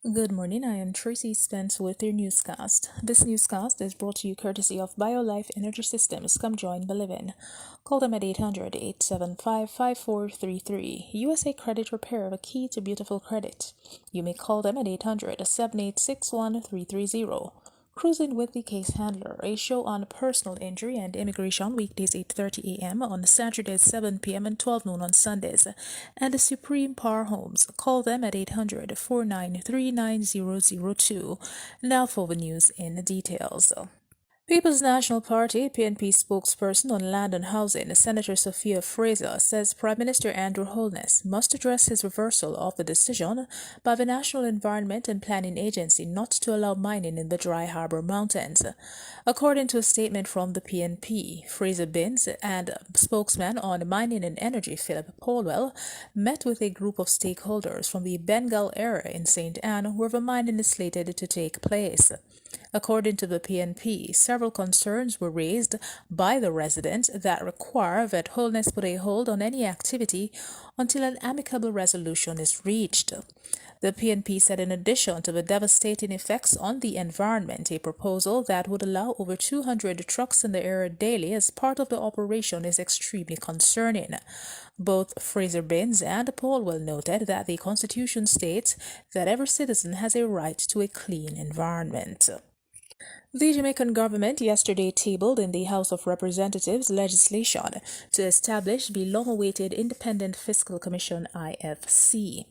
Good morning, I am Tracy Spence with your newscast. This newscast is brought to you courtesy of BioLife Energy Systems. Come join Believin. Call them at 800-875-5433. USA Credit Repair, the key to beautiful credit. You may call them at 800-786-1330. Cruising with the Case Handler, a show on personal injury and immigration, weekdays 8:30 a.m., on Saturdays 7 p.m. and 12 noon on Sundays. And the Supreme Power Homes. Call them at 800-493-9002. Now for the news in details. People's National Party (PNP) spokesperson on land and housing, Senator Sophia Fraser, says Prime Minister Andrew Holness must address his reversal of the decision by the National Environment and Planning Agency not to allow mining in the Dry Harbor Mountains. According to a statement from the PNP, Fraser Binns and spokesman on mining and energy Philip Polwell met with a group of stakeholders from the Bengal area in St. Anne, where the mining is slated to take place. According to the PNP, several concerns were raised by the residents that require that Holness put a hold on any activity until an amicable resolution is reached. The PNP said in addition to the devastating effects on the environment, a proposal that would allow over 200 trucks in the area daily as part of the operation is extremely concerning. Both Fraser Binns and Polwell noted that the Constitution states that every citizen has a right to a clean environment. The Jamaican government yesterday tabled in the House of Representatives legislation to establish the long-awaited Independent Fiscal Commission (IFC).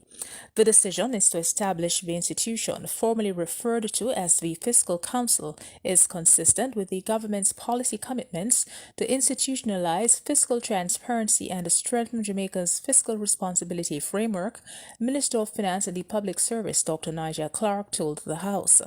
The decision is to establish the institution, formerly referred to as the Fiscal Council, is consistent with the government's policy commitments to institutionalize fiscal transparency and strengthen Jamaica's fiscal responsibility framework, Minister of Finance and the Public Service Dr. Nigel Clark told the House.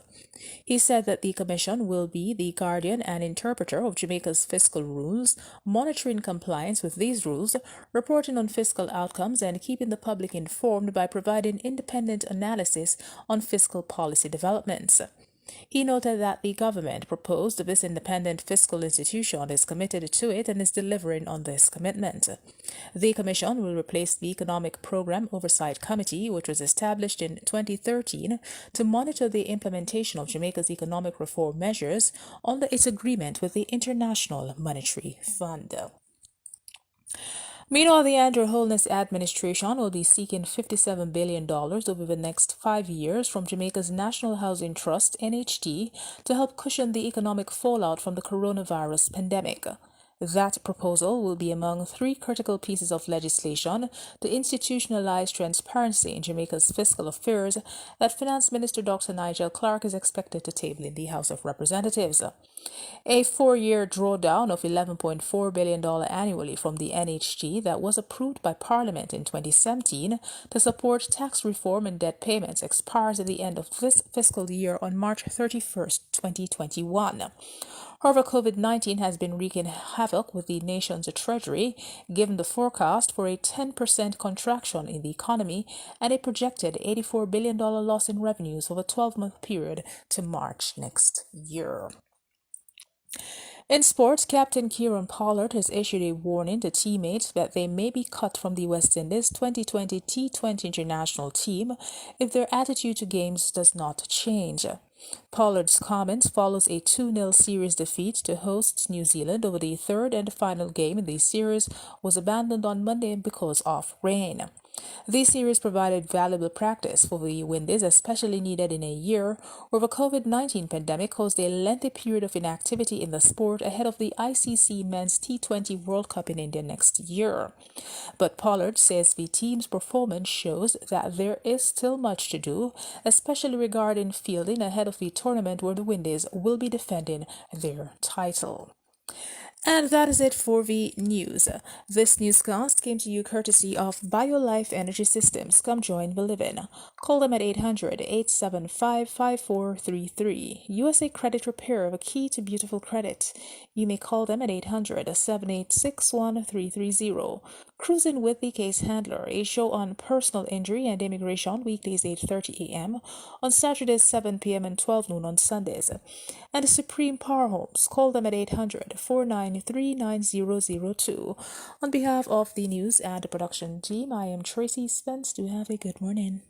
He said that the Commission will be the guardian and interpreter of Jamaica's fiscal rules, monitoring compliance with these rules, reporting on fiscal outcomes, and keeping the public informed by providing independent analysis on fiscal policy developments. He noted that the government proposed this independent fiscal institution is committed to it and is delivering on this commitment. The commission will replace the Economic Program Oversight Committee, which was established in 2013 to monitor the implementation of Jamaica's economic reform measures under its agreement with the International Monetary Fund. Meanwhile, the Andrew Holness administration will be seeking $57 billion over the next 5 years from Jamaica's National Housing Trust, NHT, to help cushion the economic fallout from the coronavirus pandemic. That proposal will be among 3 critical pieces of legislation to institutionalize transparency in Jamaica's fiscal affairs that Finance Minister Dr. Nigel Clark is expected to table in the House of Representatives. A 4-year drawdown of $11.4 billion annually from the NHG that was approved by Parliament in 2017 to support tax reform and debt payments expires at the end of this fiscal year on March 31, 2021. However, COVID-19 has been wreaking havoc with the nation's treasury, given the forecast for a 10% contraction in the economy and a projected $84 billion loss in revenues over a 12-month period to March next year. In sports, Captain Kieran Pollard has issued a warning to teammates that they may be cut from the West Indies 2020 T20 international team if their attitude to games does not change. Pollard's comments follows a 2-0 series defeat to hosts New Zealand over the third and final game in the series was abandoned on Monday because of rain. The series provided valuable practice for the Windies, especially needed in a year where the COVID-19 pandemic caused a lengthy period of inactivity in the sport ahead of the ICC Men's T20 World Cup in India next year. But Pollard says the team's performance shows that there is still much to do, especially regarding fielding ahead of the tournament where the Windies will be defending their title. And that is it for the news. This newscast came to you courtesy of BioLife Energy Systems. Come join Believin. Call them at 800-875-5433. USA Credit Repair, the key to beautiful credit. You may call them at 800-786-1330. Cruising with the Case Handler, a show on personal injury and immigration, weekdays 8:30 a.m., on Saturdays 7 p.m. and 12 noon on Sundays. And the Supreme Power Homes. Call them at 800-493-9002. On behalf of the news and production team, I am Tracy Spence. Do have a good morning.